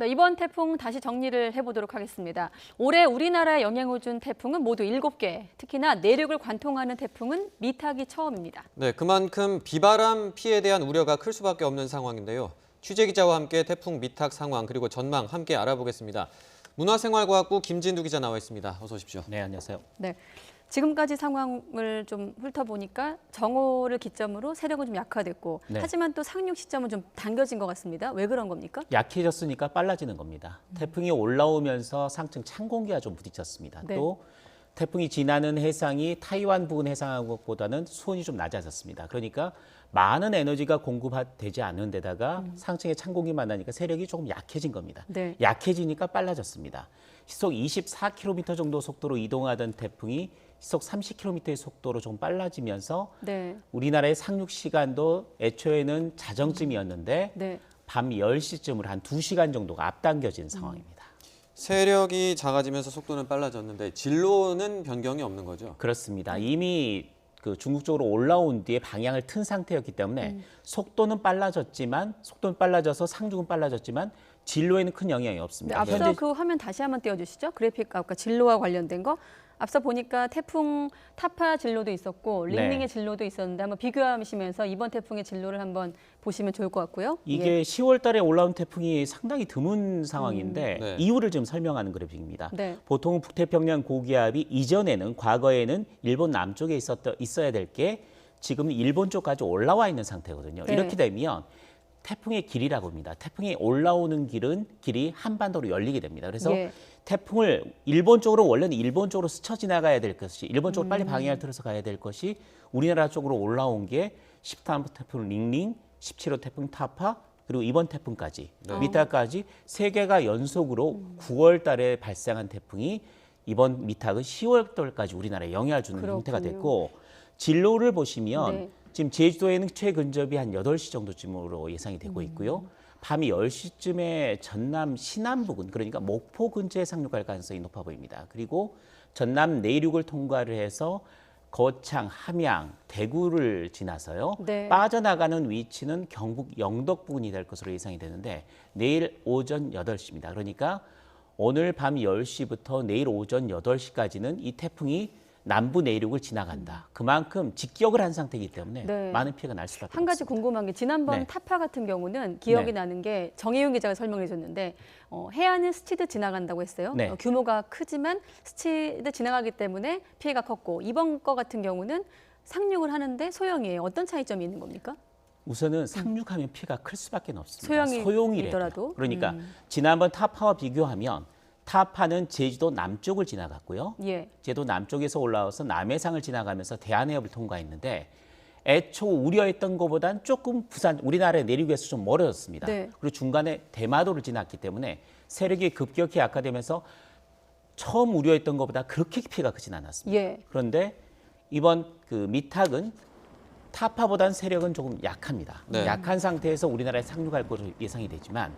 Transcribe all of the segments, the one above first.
네, 이번 태풍 다시 정리를 해보도록 하겠습니다. 올해 우리나라에 영향을 준 태풍은 모두 7개. 특히나 내륙을 관통하는 태풍은 미탁이 처음입니다. 네, 그만큼 비바람 피해에 대한 우려가 클 수밖에 없는 상황인데요. 취재기자와 함께 태풍 미탁 상황 그리고 전망 함께 알아보겠습니다. 문화생활과학부 김진두 기자 나와 있습니다. 어서 오십시오. 네, 안녕하세요. 네, 지금까지 상황을 좀 훑어보니까 정오를 기점으로 세력은 좀 약화됐고 네. 하지만 또 상륙 시점은 좀 당겨진 것 같습니다. 왜 그런 겁니까? 약해졌으니까 빨라지는 겁니다. 태풍이 올라오면서 상층 찬 공기가 좀 부딪혔습니다. 네. 또 태풍이 지나는 해상이 타이완 부근 해상하고보다는 수온이 좀 낮아졌습니다. 그러니까 많은 에너지가 공급되지 않은 데다가 상층에 찬 공기 만나니까 세력이 조금 약해진 겁니다. 네. 약해지니까 빨라졌습니다. 시속 24km 정도 속도로 이동하던 태풍이 시속 30km의 속도로 좀 빨라지면서 네. 우리나라의 상륙 시간도 애초에는 자정쯤이었는데 네. 밤 10시쯤으로 한 2시간 정도가 앞당겨진 상황입니다. 세력이 작아지면서 속도는 빨라졌는데 진로는 변경이 없는 거죠? 그렇습니다. 이미 그 중국 쪽으로 올라온 뒤에 방향을 튼 상태였기 때문에 속도는 빨라져서 상륙은 빨라졌지만 진로에는 큰 영향이 네, 없습니다. 앞서 그 화면 다시 한번 띄워주시죠. 그래픽 아까 진로와 관련된 거. 앞서 보니까 태풍 타파 진로도 있었고 링링의 네. 진로도 있었는데 한번 비교하시면서 이번 태풍의 진로를 한번 보시면 좋을 것 같고요. 이게 10월 달에 올라온 태풍이 상당히 드문 상황인데 네. 이유를 좀 설명하는 그래픽입니다. 네. 보통 북태평양 고기압이 과거에는 일본 남쪽에 있어야 될 게 지금 일본 쪽까지 올라와 있는 상태거든요. 네. 이렇게 되면 태풍의 길이라고 합니다. 태풍이 올라오는 길이 한반도로 열리게 됩니다. 그래서 예. 태풍을 원래는 일본 쪽으로 스쳐 지나가야 될 것이 일본 쪽으로 빨리 방향을 틀어서 가야 될 것이 우리나라 쪽으로 올라온 게 13호 태풍 링링, 17호 태풍 타파 그리고 이번 태풍까지 미탁까지 세 개가 연속으로 9월 달에 발생한 태풍이 이번 미탁은 10월 달까지 우리나라에 영향을 주는 형태가 그렇군요. 됐고 진로를 보시면 네. 지금 제주도에는 최근접이 한 8시 정도쯤으로 예상이 되고 있고요. 밤이 10시쯤에 전남 신안 부근 그러니까 목포 근처에 상륙할 가능성이 높아 보입니다. 그리고 전남 내륙을 통과를 해서 거창, 함양, 대구를 지나서요. 네. 빠져나가는 위치는 경북 영덕 부근이 될 것으로 예상이 되는데 내일 오전 8시입니다. 그러니까 오늘 밤 10시부터 내일 오전 8시까지는 이 태풍이 남부 내륙을 지나간다. 그만큼 직격을 한 상태이기 때문에 네. 많은 피해가 날 수밖에 한 가지 없습니다. 궁금한 게 지난번 네. 타파 같은 경우는 기억이 네. 나는 게 정혜윤 기자가 설명해 줬는데 해안은 스치듯 지나간다고 했어요. 네. 규모가 크지만 스치듯 지나가기 때문에 피해가 컸고 이번 거 같은 경우는 상륙을 하는데 소형이에요. 어떤 차이점이 있는 겁니까? 우선은 상륙하면 피해가 클 수밖에 없습니다. 소형이더라도? 소형이라도. 그러니까 지난번 타파와 비교하면 타파는 제주도 남쪽을 지나갔고요. 예. 제주도 남쪽에서 올라와서 남해상을 지나가면서 대한해협을 통과했는데 애초 우려했던 것보다는 조금 우리나라의 내륙에서 좀 멀어졌습니다. 네. 그리고 중간에 대마도를 지났기 때문에 세력이 급격히 약화되면서 처음 우려했던 것보다 그렇게 피해가 크진 않았습니다. 예. 그런데 이번 그 미탁은 타파보다는 세력은 조금 약합니다. 네. 약한 상태에서 우리나라에 상륙할 것으로 예상이 되지만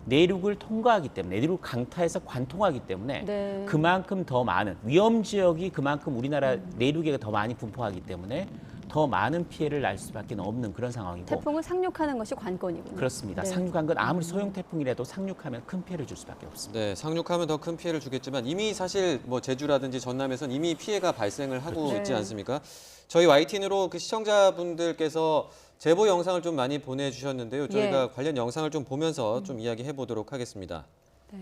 내륙을 통과하기 때문에 내륙을 강타해서 관통하기 때문에 네. 그만큼 더 많은 위험 지역이 그만큼 우리나라 내륙에 더 많이 분포하기 때문에 더 많은 피해를 날 수밖에 없는 그런 상황이고 태풍을 상륙하는 것이 관건이군요. 그렇습니다. 네. 상륙한 건 아무리 소형 태풍이라도 상륙하면 큰 피해를 줄 수밖에 없습니다. 네, 상륙하면 더 큰 피해를 주겠지만 이미 사실 뭐 제주라든지 전남에선 이미 피해가 발생을 하고 그렇죠. 있지 네. 않습니까? 저희 YTN으로 그 시청자분들께서 제보 영상을 좀 많이 보내주셨는데요. 저희가 관련 영상을 좀 보면서 좀 이야기해 보도록 하겠습니다. 네.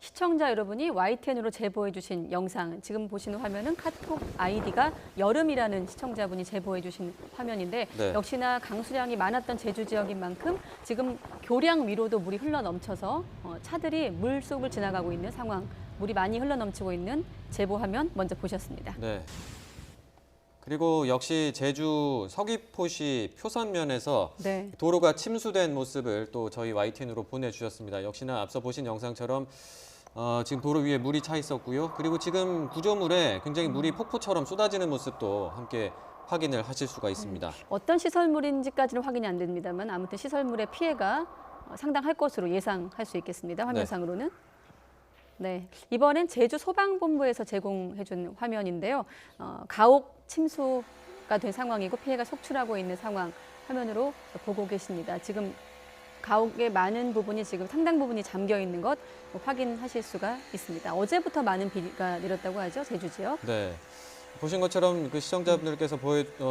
시청자 여러분이 YTN으로 제보해 주신 영상, 지금 보시는 화면은 카톡 아이디가 여름이라는 시청자분이 제보해 주신 화면인데 네. 역시나 강수량이 많았던 제주 지역인 만큼 지금 교량 위로도 물이 흘러 넘쳐서 차들이 물속을 지나가고 있는 상황, 물이 많이 흘러 넘치고 있는 제보 화면 먼저 보셨습니다. 네. 그리고 역시 제주 서귀포시 표선면에서 네. 도로가 침수된 모습을 또 저희 YTN으로 보내주셨습니다. 역시나 앞서 보신 영상처럼 지금 도로 위에 물이 차 있었고요. 그리고 지금 구조물에 굉장히 물이 폭포처럼 쏟아지는 모습도 함께 확인을 하실 수가 있습니다. 어떤 시설물인지까지는 확인이 안 됩니다만 아무튼 시설물의 피해가 상당할 것으로 예상할 수 있겠습니다. 화면상으로는. 네, 이번엔 제주 소방본부에서 제공해준 화면인데요. 가옥 침수가 된 상황이고 피해가 속출하고 있는 상황 화면으로 보고 계십니다. 지금 가옥의 많은 부분이 지금 상당 부분이 잠겨 있는 것 확인하실 수가 있습니다. 어제부터 많은 비가 내렸다고 하죠, 제주 지역. 네. 보신 것처럼 그 시청자분들께서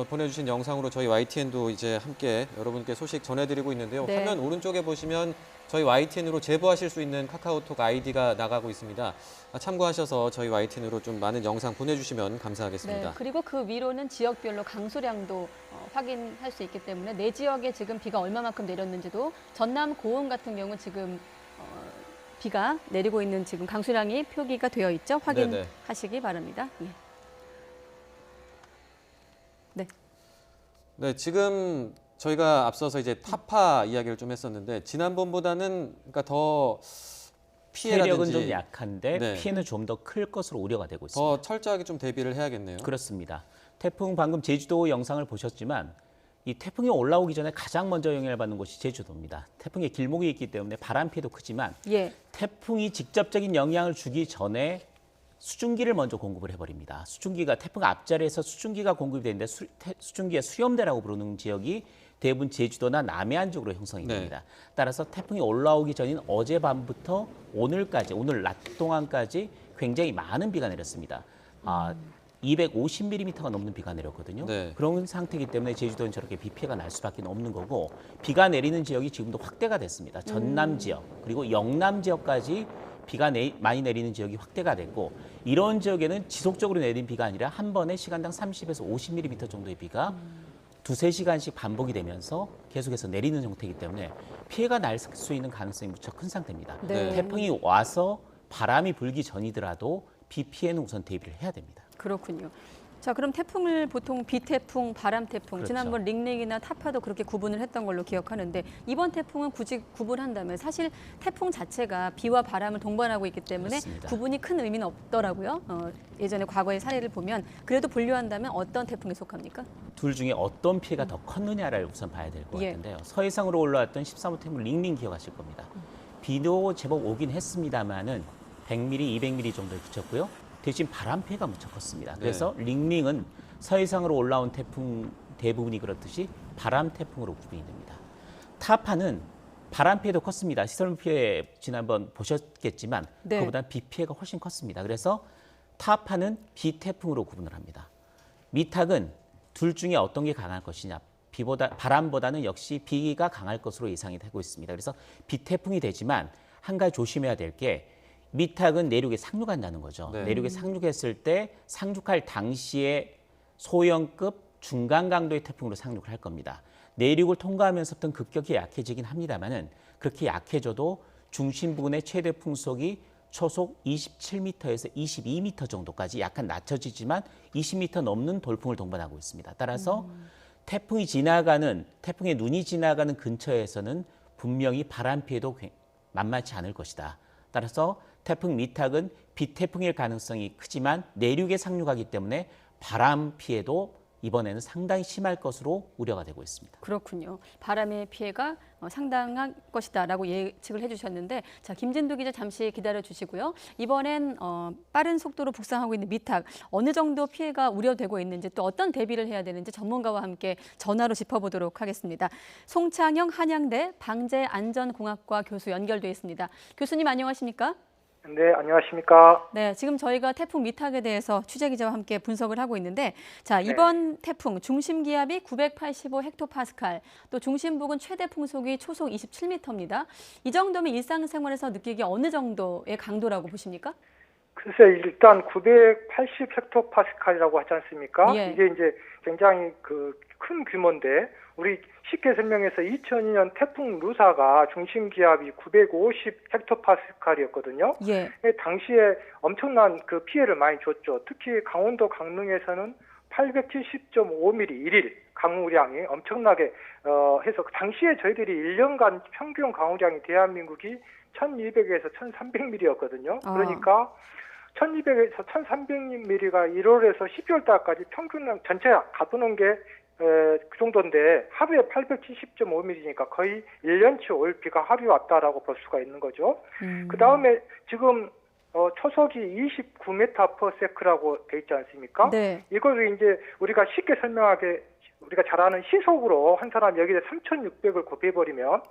보내주신 영상으로 저희 YTN도 이제 함께 여러분께 소식 전해드리고 있는데요. 네. 화면 오른쪽에 보시면 저희 YTN으로 제보하실 수 있는 카카오톡 아이디가 나가고 있습니다. 참고하셔서 저희 YTN으로 좀 많은 영상 보내주시면 감사하겠습니다. 네, 그리고 그 위로는 지역별로 강수량도 확인할 수 있기 때문에 내 지역에 지금 비가 얼마만큼 내렸는지도 전남 고흥 같은 경우 지금 비가 내리고 있는 지금 강수량이 표기가 되어 있죠. 확인하시기 바랍니다. 예. 네. 네, 지금 저희가 앞서서 이제 타파 이야기를 좀 했었는데 지난번보다는 그러니까 더 세력은 피해라든지 좀 약한데 네. 피해는 좀 더 클 것으로 우려가 되고 있습니다. 더 철저하게 좀 대비를 해야겠네요. 그렇습니다. 태풍 방금 제주도 영상을 보셨지만 이 태풍이 올라오기 전에 가장 먼저 영향을 받는 곳이 제주도입니다. 태풍의 길목이 있기 때문에 바람 피해도 크지만 예. 태풍이 직접적인 영향을 주기 전에 수증기를 먼저 공급을 해버립니다. 수증기가 태풍 앞자리에서 수증기가 공급이 되는데 수증기의 수렴대라고 부르는 지역이 대부분 제주도나 남해안 쪽으로 형성이 됩니다. 따라서 태풍이 올라오기 전인 어젯밤부터 오늘까지, 오늘 낮 동안까지 굉장히 많은 비가 내렸습니다. 250mm가 넘는 비가 내렸거든요. 네. 그런 상태이기 때문에 제주도는 저렇게 비 피해가 날 수밖에 없는 거고 비가 내리는 지역이 지금도 확대가 됐습니다. 전남 지역 그리고 영남 지역까지 비가 많이 내리는 지역이 확대가 됐고 이런 지역에는 지속적으로 내린 비가 아니라 한 번에 시간당 30에서 50mm 정도의 비가 두세 시간씩 반복이 되면서 계속해서 내리는 형태이기 때문에 피해가 날 수 있는 가능성이 무척 큰 상태입니다. 네. 태풍이 와서 바람이 불기 전이더라도 비 피해는 우선 대비를 해야 됩니다. 그렇군요. 자, 그럼 태풍을 보통 비태풍, 바람태풍, 그렇죠. 지난번 링링이나 타파도 그렇게 구분을 했던 걸로 기억하는데 이번 태풍은 굳이 구분한다면 사실 태풍 자체가 비와 바람을 동반하고 있기 때문에 그렇습니다. 구분이 큰 의미는 없더라고요. 예전에 과거의 사례를 보면 그래도 분류한다면 어떤 태풍에 속합니까? 둘 중에 어떤 피해가 더 컸느냐를 우선 봐야 될 것 예. 같은데요. 서해상으로 올라왔던 13호 태풍 링링 기억하실 겁니다. 비도 제법 오긴 했습니다마는 100mm, 200mm 정도에 그쳤고요. 대신 바람 피해가 무척 컸습니다. 그래서 링링은 서해상으로 올라온 태풍 대부분이 그렇듯이 바람 태풍으로 구분이 됩니다. 타파는 바람 피해도 컸습니다. 시설 피해 지난번 보셨겠지만 네. 그보다 비 피해가 훨씬 컸습니다. 그래서 타파는 비태풍으로 구분을 합니다. 미탁은 둘 중에 어떤 게 강할 것이냐. 바람보다는 역시 비가 강할 것으로 예상이 되고 있습니다. 그래서 비태풍이 되지만 한 가지 조심해야 될 게 미탁은 내륙에 상륙한다는 거죠. 네. 내륙에 상륙했을 때 상륙할 당시에 소형급 중간 강도의 태풍으로 상륙을 할 겁니다. 내륙을 통과하면서부터 급격히 약해지긴 합니다만은 그렇게 약해져도 중심 부근의 최대 풍속이 초속 27m에서 22m 정도까지 약간 낮춰지지만 20m 넘는 돌풍을 동반하고 있습니다. 따라서 태풍의 눈이 지나가는 근처에서는 분명히 바람 피해도 만만치 않을 것이다. 따라서 태풍 미탁은 비태풍일 가능성이 크지만 내륙에 상륙하기 때문에 바람 피해도 이번에는 상당히 심할 것으로 우려가 되고 있습니다. 그렇군요. 바람의 피해가 상당한 것이다라고 예측을 해주셨는데, 자, 김진두 기자 잠시 기다려 주시고요. 이번엔 빠른 속도로 북상하고 있는 미탁 어느 정도 피해가 우려되고 있는지 또 어떤 대비를 해야 되는지 전문가와 함께 전화로 짚어보도록 하겠습니다. 송창영 한양대 방재안전공학과 교수 연결돼 있습니다. 교수님 안녕하십니까? 네, 안녕하십니까? 네, 지금 저희가 태풍 미탁에 대해서 취재 기자와 함께 분석을 하고 있는데, 자, 이번 태풍 중심 기압이 985 헥토파스칼, 또 중심 부근 최대 풍속이 초속 27m입니다. 이 정도면 일상생활에서 느끼기 어느 정도의 강도라고 보십니까? 글쎄, 일단 980 헥토파스칼이라고 하지 않습니까? 예. 이게 이제 굉장히 큰 규모인데, 우리 쉽게 설명해서 2002년 태풍 루사가 중심 기압이 950 헥토파스칼이었거든요. 예. 당시에 엄청난 그 피해를 많이 줬죠. 특히 강원도 강릉에서는 870.5mm 일일 강우량이 엄청나게 해서 당시에 저희들이 1년간 평균 강우량이 대한민국이 1200에서 1300mm였거든요. 그러니까 1200에서 1300mm가 1월에서 12월 달까지 평균 전체 가보는 게 그 정도인데 하루에 870.5mm니까 거의 1년치 올 비가 하루에 왔다라고 볼 수가 있는 거죠. 그 다음에 지금 초속이 29m/s라고 돼 있지 않습니까? 네. 이걸 이제 우리가 쉽게 설명하게 우리가 잘 아는 시속으로 한 사람 여기에 3,600을 곱해버리면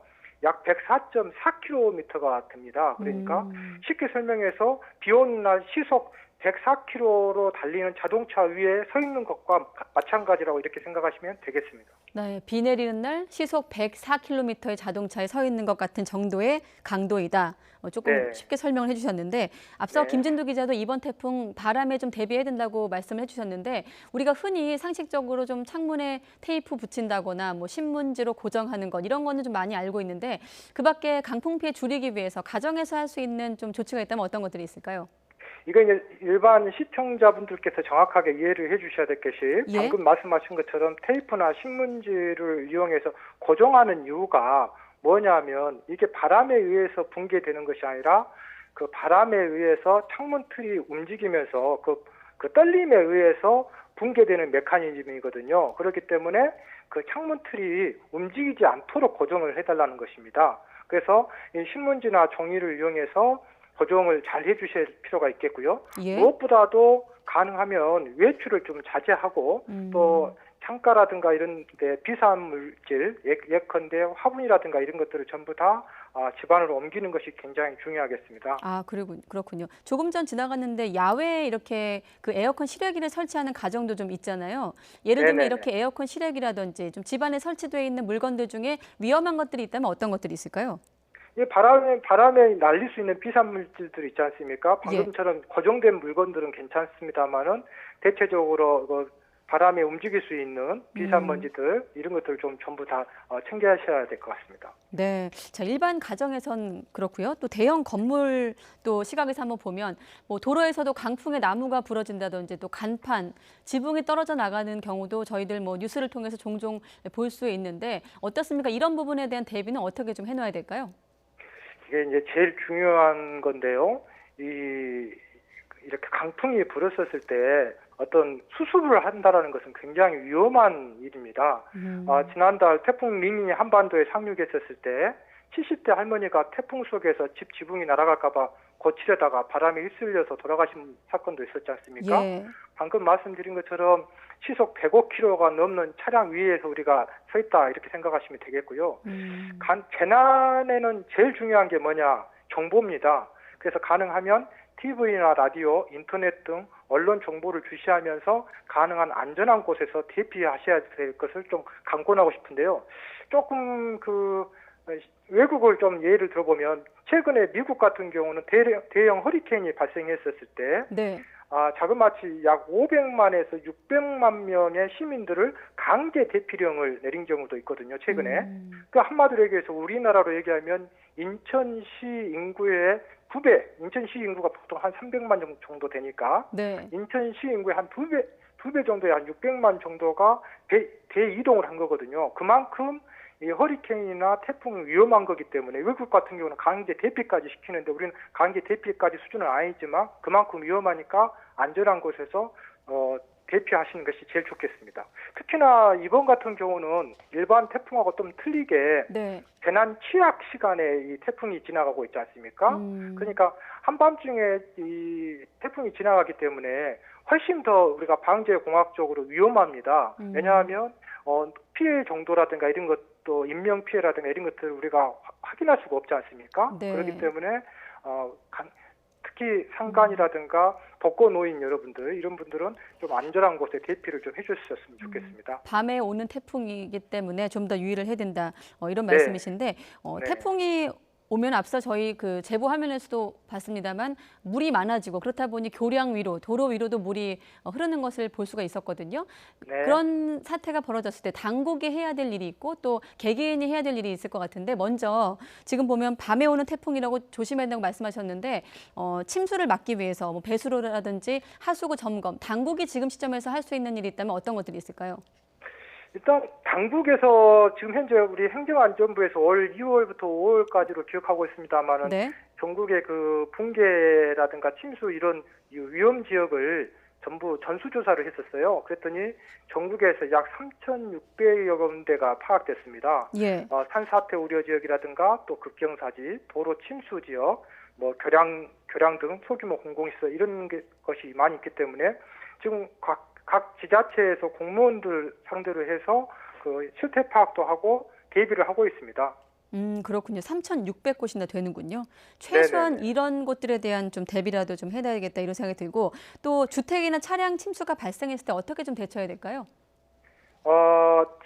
약 104.4km가 됩니다. 그러니까 쉽게 설명해서 비 오는 날 시속 104km로 달리는 자동차 위에 서 있는 것과 마찬가지라고 이렇게 생각하시면 되겠습니다. 네, 비 내리는 날 시속 104km의 자동차에 서 있는 것 같은 정도의 강도이다. 조금 네. 쉽게 설명을 해주셨는데 앞서 네. 김진두 기자도 이번 태풍 바람에 좀 대비해야 된다고 말씀을 해주셨는데 우리가 흔히 상식적으로 좀 창문에 테이프 붙인다거나 뭐 신문지로 고정하는 것 이런 거는 좀 많이 알고 있는데 그밖에 강풍 피해 줄이기 위해서 가정에서 할 수 있는 좀 조치가 있다면 어떤 것들이 있을까요? 이거 이제 일반 시청자분들께서 정확하게 이해를 해주셔야 될 것이 예? 방금 말씀하신 것처럼 테이프나 신문지를 이용해서 고정하는 이유가 뭐냐면 이게 바람에 의해서 붕괴되는 것이 아니라 그 바람에 의해서 창문 틀이 움직이면서 그 떨림에 의해서 붕괴되는 메커니즘이거든요. 그렇기 때문에 그 창문 틀이 움직이지 않도록 고정을 해달라는 것입니다. 그래서 이 신문지나 종이를 이용해서 고정을 잘 해주실 필요가 있겠고요. 예? 무엇보다도 가능하면 외출을 좀 자제하고 또 창가라든가 이런 데 비산물질, 예컨대 화분이라든가 이런 것들을 전부 다 집안으로 옮기는 것이 굉장히 중요하겠습니다. 아, 그렇군요. 조금 전 지나갔는데 야외에 이렇게 그 에어컨 실외기를 설치하는 가정도 좀 있잖아요. 예를 들면 네네네. 이렇게 에어컨 실외기라든지 좀 집안에 설치되어 있는 물건들 중에 위험한 것들이 있다면 어떤 것들이 있을까요? 이 바람에 날릴 수 있는 비산물질들 있지 않습니까? 예. 방금처럼 고정된 물건들은 괜찮습니다만은 대체적으로 바람에 움직일 수 있는 비산먼지들 이런 것들 좀 전부 다 챙겨하셔야 될 것 같습니다. 네, 자 일반 가정에선 그렇고요. 또 대형 건물 또 시각에서 한번 보면 뭐 도로에서도 강풍에 나무가 부러진다든지 또 간판, 지붕이 떨어져 나가는 경우도 저희들 뭐 뉴스를 통해서 종종 볼 수 있는데 어떻습니까? 이런 부분에 대한 대비는 어떻게 좀 해놔야 될까요? 이게 이제 제일 중요한 건데요. 이렇게 강풍이 불었었을 때 어떤 수습을 한다라는 것은 굉장히 위험한 일입니다. 지난달 태풍 링이 한반도에 상륙했었을 때 70대 할머니가 태풍 속에서 집 지붕이 날아갈까봐 고치려다가 바람에 휩쓸려서 돌아가신 사건도 있었지 않습니까? 예. 방금 말씀드린 것처럼 시속 105km가 넘는 차량 위에서 우리가 서 있다 이렇게 생각하시면 되겠고요. 재난에는 제일 중요한 게 뭐냐? 정보입니다. 그래서 가능하면 TV나 라디오, 인터넷 등 언론 정보를 주시하면서 가능한 안전한 곳에서 대피하셔야 될 것을 좀 강권하고 싶은데요. 조금 외국을 좀 예를 들어보면 최근에 미국 같은 경우는 대형 허리케인이 발생했었을 때 네. 자그마치 약 500만에서 600만 명의 시민들을 강제 대피령을 내린 경우도 있거든요. 최근에. 그 한마디로 얘기해서 우리나라로 얘기하면 인천시 인구의 9배, 인천시 인구가 보통 한 300만 정도 되니까 네. 인천시 인구의 한 2배 정도의 한 600만 정도가 대이동을 한 거거든요. 그만큼 이 허리케인이나 태풍이 위험한 거기 때문에 외국 같은 경우는 강제 대피까지 시키는데 우리는 강제 대피까지 수준은 아니지만 그만큼 위험하니까 안전한 곳에서 대피하시는 것이 제일 좋겠습니다. 특히나 이번 같은 경우는 일반 태풍하고 좀 틀리게 네. 재난 취약 시간에 이 태풍이 지나가고 있지 않습니까? 그러니까 한밤중에 이 태풍이 지나가기 때문에 훨씬 더 우리가 방제 공학적으로 위험합니다. 왜냐하면 피해 정도라든가 이런 것도 인명 피해라든가 이런 것들을 우리가 확인할 수가 없지 않습니까? 네. 그렇기 때문에 특히 상간이라든가 독거 노인 여러분들 이런 분들은 좀 안전한 곳에 대피를 좀 해주셨으면 좋겠습니다. 밤에 오는 태풍이기 때문에 좀 더 유의를 해야 된다. 이런 네. 말씀이신데 네. 태풍이 오면 앞서 저희 그 제보 화면에서도 봤습니다만 물이 많아지고 그렇다 보니 교량 위로, 도로 위로도 물이 흐르는 것을 볼 수가 있었거든요. 네. 그런 사태가 벌어졌을 때 당국이 해야 될 일이 있고 또 개개인이 해야 될 일이 있을 것 같은데 먼저 지금 보면 밤에 오는 태풍이라고 조심해야 된다고 말씀하셨는데 침수를 막기 위해서 뭐 배수로라든지 하수구 점검, 당국이 지금 시점에서 할 수 있는 일이 있다면 어떤 것들이 있을까요? 일단 당국에서 지금 현재 우리 행정안전부에서 올 2월부터 5월까지로 기억하고 있습니다만은 네. 전국의 그 붕괴라든가 침수 이런 위험 지역을 전부 전수조사를 했었어요. 그랬더니 전국에서 약 3,600여 군데가 파악됐습니다. 예. 산사태 우려 지역이라든가 또 급경사지, 도로 침수 지역, 뭐 교량 등 소규모 공공시설 이런 것이 많이 있기 때문에 지금 각 지자체에서 공무원들 상대로 해서 그 실태 파악도 하고 대비를 하고 있습니다. 그렇군요. 3,600곳이나 되는군요. 최소한 네네네. 이런 곳들에 대한 좀 대비라도 좀 해놔야겠다 이런 생각이 들고 또 주택이나 차량 침수가 발생했을 때 어떻게 좀 대처해야 될까요?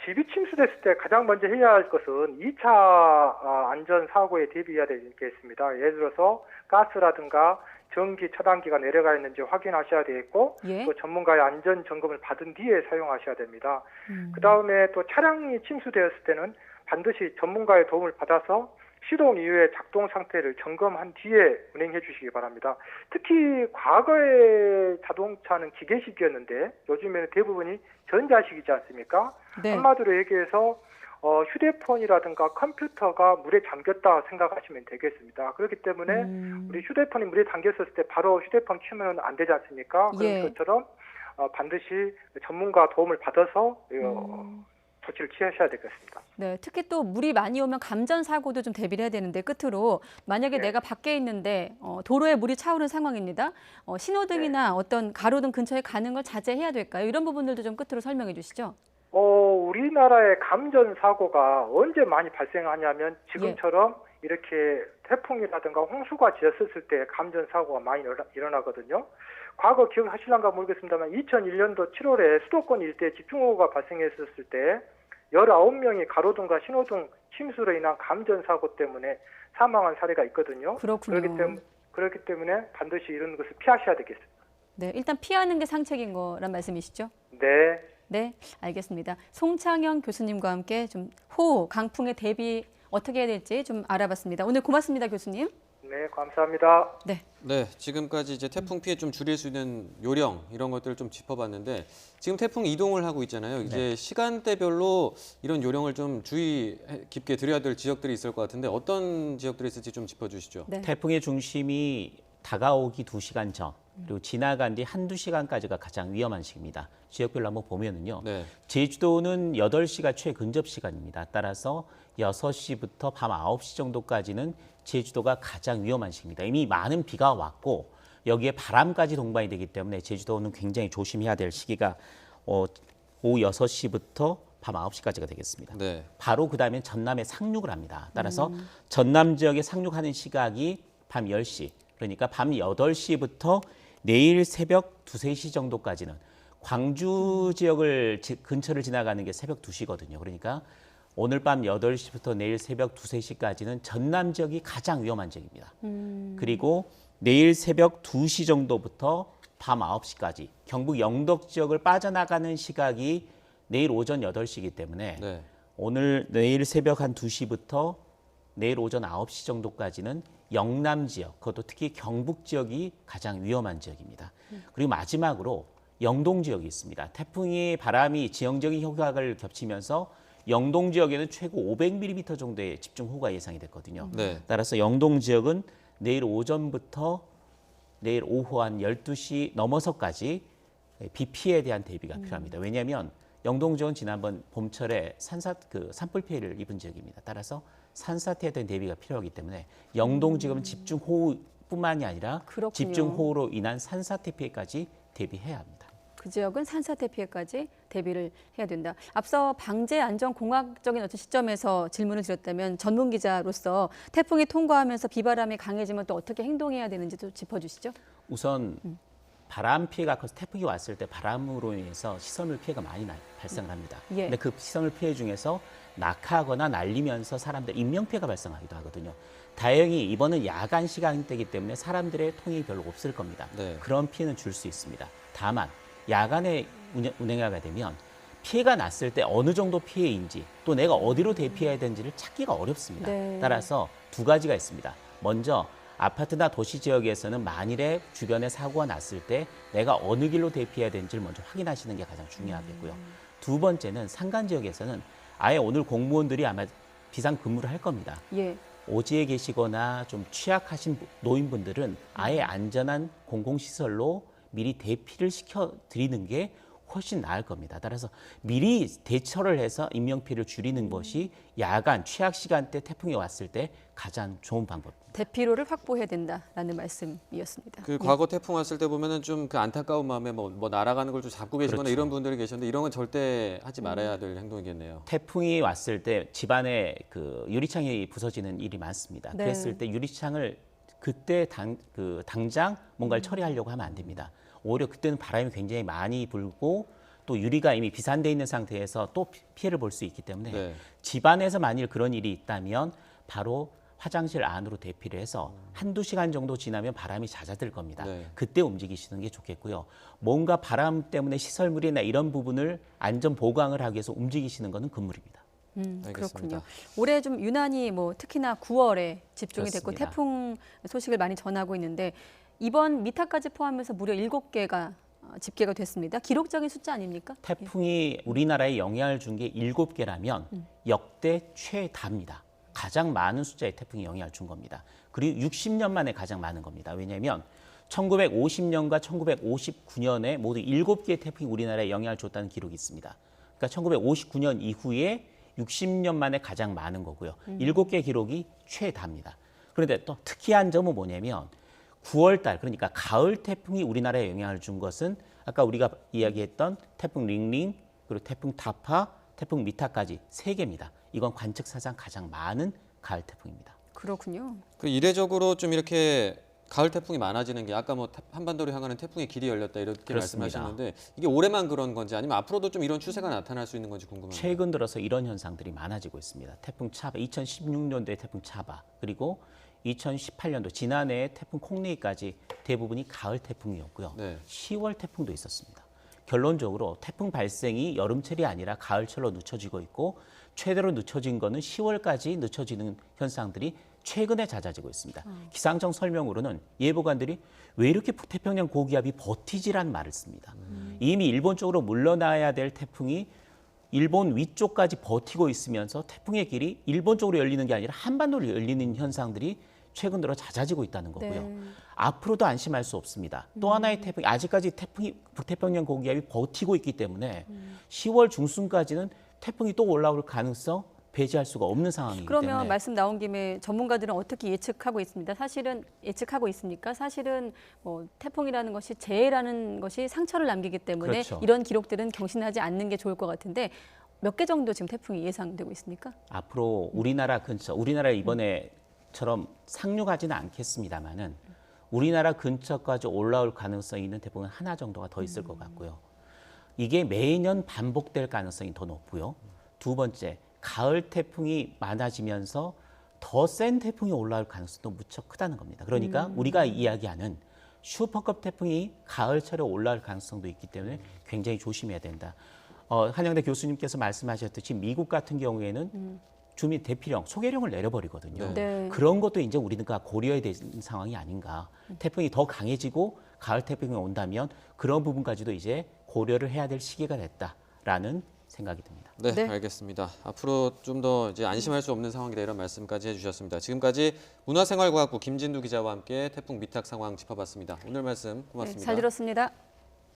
집이 침수됐을 때 가장 먼저 해야 할 것은 2차 안전 사고에 대비해야 되겠습니다. 예를 들어서 가스라든가 전기 차단기가 내려가 있는지 확인하셔야 되겠고 예. 또 전문가의 안전 점검을 받은 뒤에 사용하셔야 됩니다. 음. 그다음에 또 차량이 침수되었을 때는 반드시 전문가의 도움을 받아서 시동 이후에 작동 상태를 점검한 뒤에 운행해 주시기 바랍니다. 특히 과거의 자동차는 기계식이었는데 요즘에는 대부분이 전자식이지 않습니까? 네. 한마디로 얘기해서 휴대폰이라든가 컴퓨터가 물에 잠겼다 생각하시면 되겠습니다. 그렇기 때문에 우리 휴대폰이 물에 잠겼을 때 바로 휴대폰 켜면 안 되지 않습니까? 그런 예. 것처럼 반드시 전문가 도움을 받아서 조치를 취하셔야 되겠습니다. 네, 특히 또 물이 많이 오면 감전 사고도 좀 대비를 해야 되는데 끝으로 만약에 네. 내가 밖에 있는데 도로에 물이 차오른 상황입니다. 신호등이나 어떤 가로등 근처에 가는 걸 자제해야 될까요? 이런 부분들도 좀 끝으로 설명해 주시죠. 우리나라의 감전 사고가 언제 많이 발생하냐면 지금처럼 이렇게 태풍이라든가 홍수가 지었을 때 감전 사고가 많이 일어나거든요. 과거 기억하실런가 모르겠습니다만 2001년도 7월에 수도권 일대에 집중호우가 발생했었을 때 19명이 가로등과 신호등 침수로 인한 감전 사고 때문에 사망한 사례가 있거든요. 그렇군요. 그렇기 때문에 반드시 이런 것을 피하셔야 되겠습니다. 네, 일단 피하는 게 상책인 거란 말씀이시죠? 네. 네, 알겠습니다. 송창영 교수님과 함께 좀 호우, 강풍에 대비 어떻게 해야 될지 좀 알아봤습니다. 오늘 고맙습니다, 교수님. 네, 감사합니다. 네. 네, 지금까지 이제 태풍 피해 좀 줄일 수 있는 요령 이런 것들을 좀 짚어봤는데 지금 태풍 이동을 하고 있잖아요. 이제 시간대별로 이런 요령을 좀 주의 깊게 드려야 될 지역들이 있을 것 같은데 어떤 지역들이 있을지 좀 짚어주시죠. 네. 태풍의 중심이 다가오기 2시간 전, 그리고 지나간 뒤 1~2시간까지가 가장 위험한 시기입니다. 지역별로 한번 보면은요. 네. 제주도는 8시가 최근접 시간입니다. 따라서 6시부터 밤 9시 정도까지는 제주도가 가장 위험한 시기입니다. 이미 많은 비가 왔고 여기에 바람까지 동반이 되기 때문에 제주도는 굉장히 조심해야 될 시기가 오후 6시부터 밤 9시까지가 되겠습니다. 네. 바로 그다음에 전남에 상륙을 합니다. 따라서 전남 지역에 상륙하는 시각이 밤 10시, 그러니까 밤 8시부터 내일 새벽 2~3시 정도까지는 광주 지역을 근처를 지나가는 게 새벽 2시거든요. 그러니까 오늘 밤 8시부터 내일 새벽 2~3시까지는 전남 지역이 가장 위험한 지역입니다. 그리고 내일 새벽 2시 정도부터 밤 9시까지 경북 영덕 지역을 빠져나가는 시각이 내일 오전 8시이기 때문에 네. 내일 새벽 한 2시부터 내일 오전 9시 정도까지는 영남 지역, 그것도 특히 경북 지역이 가장 위험한 지역입니다. 그리고 마지막으로 영동 지역이 있습니다. 태풍의 바람이 지형적인 효과를 겹치면서 영동 지역에는 최고 500mm 정도의 집중호우가 예상이 됐거든요. 네. 따라서 영동 지역은 내일 오전부터 내일 오후 한 12시 넘어서까지 비 피해에 대한 대비가 필요합니다. 왜냐하면 영동 지역은 지난번 봄철에 산불 피해를 입은 지역입니다. 따라서 산사태에 대한 대비가 필요하기 때문에 영동 지역은 집중호우뿐만이 아니라 그렇군요. 집중호우로 인한 산사태 피해까지 대비해야 합니다. 그 지역은 산사태 피해까지 대비를 해야 된다. 앞서 방재 안전 공학적인 어떤 시점에서 질문을 드렸다면 전문 기자로서 태풍이 통과하면서 비바람이 강해지면 또 어떻게 행동해야 되는지도 짚어주시죠. 우선 바람 피해가 커서 태풍이 왔을 때 바람으로 인해서 시설물 피해가 많이 발생을 합니다. 예. 근데 그 시설물 피해 중에서 낙하하거나 날리면서 사람들 인명 피해가 발생하기도 하거든요. 다행히 이번은 야간 시간대이기 때문에 사람들의 통행이 별로 없을 겁니다. 네. 그런 피해는 줄 수 있습니다. 다만 야간에 운행하게 되면 피해가 났을 때 어느 정도 피해인지 또 내가 어디로 대피해야 되는지를 찾기가 어렵습니다. 네. 따라서 두 가지가 있습니다. 먼저 아파트나 도시 지역에서는 만일에 주변에 사고가 났을 때 내가 어느 길로 대피해야 되는지를 먼저 확인하시는 게 가장 중요하겠고요. 두 번째는 산간 지역에서는 아예 오늘 공무원들이 아마 비상 근무를 할 겁니다. 예. 오지에 계시거나 좀 취약하신 노인분들은 아예 안전한 공공시설로 미리 대피를 시켜드리는 게 훨씬 나을 겁니다. 따라서 미리 대처를 해서 인명피해를 줄이는 것이 야간 취약 시간대 태풍이 왔을 때 가장 좋은 방법입니다. 대피로를 확보해야 된다라는 말씀이었습니다. 그 과거 태풍 왔을 때 보면은 좀 그 안타까운 마음에 뭐 날아가는 걸 좀 잡고 계시거나 그렇죠. 이런 분들이 계셨는데 이런 건 절대 하지 말아야 될 행동이겠네요. 태풍이 왔을 때 집안에 그 유리창이 부서지는 일이 많습니다. 네. 그랬을 때 유리창을 그때 당장 뭔가를 처리하려고 하면 안 됩니다. 오히려 그때는 바람이 굉장히 많이 불고 또 유리가 이미 비산돼 있는 상태에서 또 피해를 볼 수 있기 때문에 네. 집안에서 만일 그런 일이 있다면 바로 화장실 안으로 대피를 해서 한두 시간 정도 지나면 바람이 ঝ아들 겁니다. 네. 그때 움직이시는 게 좋겠고요. 뭔가 바람 때문에 시설물이나 이런 부분을 안전 보강을 하기 위해서 움직이시는 것은 금물입니다. 알겠습니다. 그렇군요. 올해 좀 유난히 뭐 특히나 9월에 집중이 됐고 그렇습니다. 태풍 소식을 많이 전하고 있는데 이번 미타까지 포함해서 무려 7개가 집계가 됐습니다. 기록적인 숫자 아닙니까? 태풍이 우리나라에 영향을 준 게 7개라면 역대 최다입니다. 가장 많은 숫자의 태풍이 영향을 준 겁니다. 그리고 60년 만에 가장 많은 겁니다. 왜냐하면 1950년과 1959년에 모두 7개의 태풍이 우리나라에 영향을 줬다는 기록이 있습니다. 그러니까 1959년 이후에 60년 만에 가장 많은 거고요. 7개 기록이 최다입니다. 그런데 또 특이한 점은 뭐냐면 9월 달, 그러니까 가을 태풍이 우리나라에 영향을 준 것은 아까 우리가 이야기했던 태풍 링링, 그리고 태풍 타파, 태풍 미타까지 3개입니다. 이건 관측사상 가장 많은 가을 태풍입니다. 그렇군요. 그 이례적으로 좀 이렇게 가을 태풍이 많아지는 게 아까 뭐 한반도를 향하는 태풍의 길이 열렸다 이렇게 그렇습니다. 말씀하셨는데 이게 올해만 그런 건지 아니면 앞으로도 좀 이런 추세가 나타날 수 있는 건지 궁금합니다. 최근 들어서 이런 현상들이 많아지고 있습니다. 태풍 차바, 2016년도에 태풍 차바, 그리고 2018년도 지난해 태풍 콩레이까지 대부분이 가을 태풍이었고요. 네. 10월 태풍도 있었습니다. 결론적으로 태풍 발생이 여름철이 아니라 가을철로 늦춰지고 있고 최대로 늦춰진 거는 10월까지 늦춰지는 현상들이 최근에 잦아지고 있습니다. 기상청 설명으로는 예보관들이 왜 이렇게 북태평양 고기압이 버티지라는 말을 씁니다. 이미 일본 쪽으로 물러나야 될 태풍이 일본 위쪽까지 버티고 있으면서 태풍의 길이 일본 쪽으로 열리는 게 아니라 한반도로 열리는 현상들이 최근 들어 잦아지고 있다는 거고요. 네. 앞으로도 안심할 수 없습니다. 또 하나의 태풍이 아직까지 태풍이 북태평양 고기압이 버티고 있기 때문에 10월 중순까지는 태풍이 또 올라올 가능성 배제할 수가 없는 상황이기 그러면 때문에 말씀 나온 김에 전문가들은 어떻게 예측하고 있습니다. 예측하고 있습니까? 사실은 뭐 태풍이라는 것이 재해라는 것이 상처를 남기기 때문에 그렇죠. 이런 기록들은 경신하지 않는 게 좋을 것 같은데 몇 개 정도 지금 태풍이 예상되고 있습니까? 앞으로 우리나라 근처, 우리나라 이번에처럼 상륙하지는 않겠습니다만은 우리나라 근처까지 올라올 가능성이 있는 태풍은 하나 정도가 더 있을 것 같고요. 이게 매년 반복될 가능성이 더 높고요. 두 번째, 가을 태풍이 많아지면서 더 센 태풍이 올라올 가능성도 무척 크다는 겁니다. 그러니까 우리가 이야기하는 슈퍼급 태풍이 가을철에 올라올 가능성도 있기 때문에 굉장히 조심해야 된다. 한양대 교수님께서 말씀하셨듯이 미국 같은 경우에는 주민 대피령, 소개령을 내려버리거든요. 네. 그런 것도 이제 우리가 고려해야 되는 상황이 아닌가. 태풍이 더 강해지고 가을 태풍이 온다면 그런 부분까지도 이제 고려를 해야 될 시기가 됐다라는 생각이 듭니다. 네, 네. 알겠습니다. 앞으로 좀 더 이제 안심할 수 없는 상황이다 이런 말씀까지 해주셨습니다. 지금까지 문화생활과학부 김진두 기자와 함께 태풍 미탁 상황 짚어봤습니다. 오늘 말씀 고맙습니다. 네, 잘 들었습니다.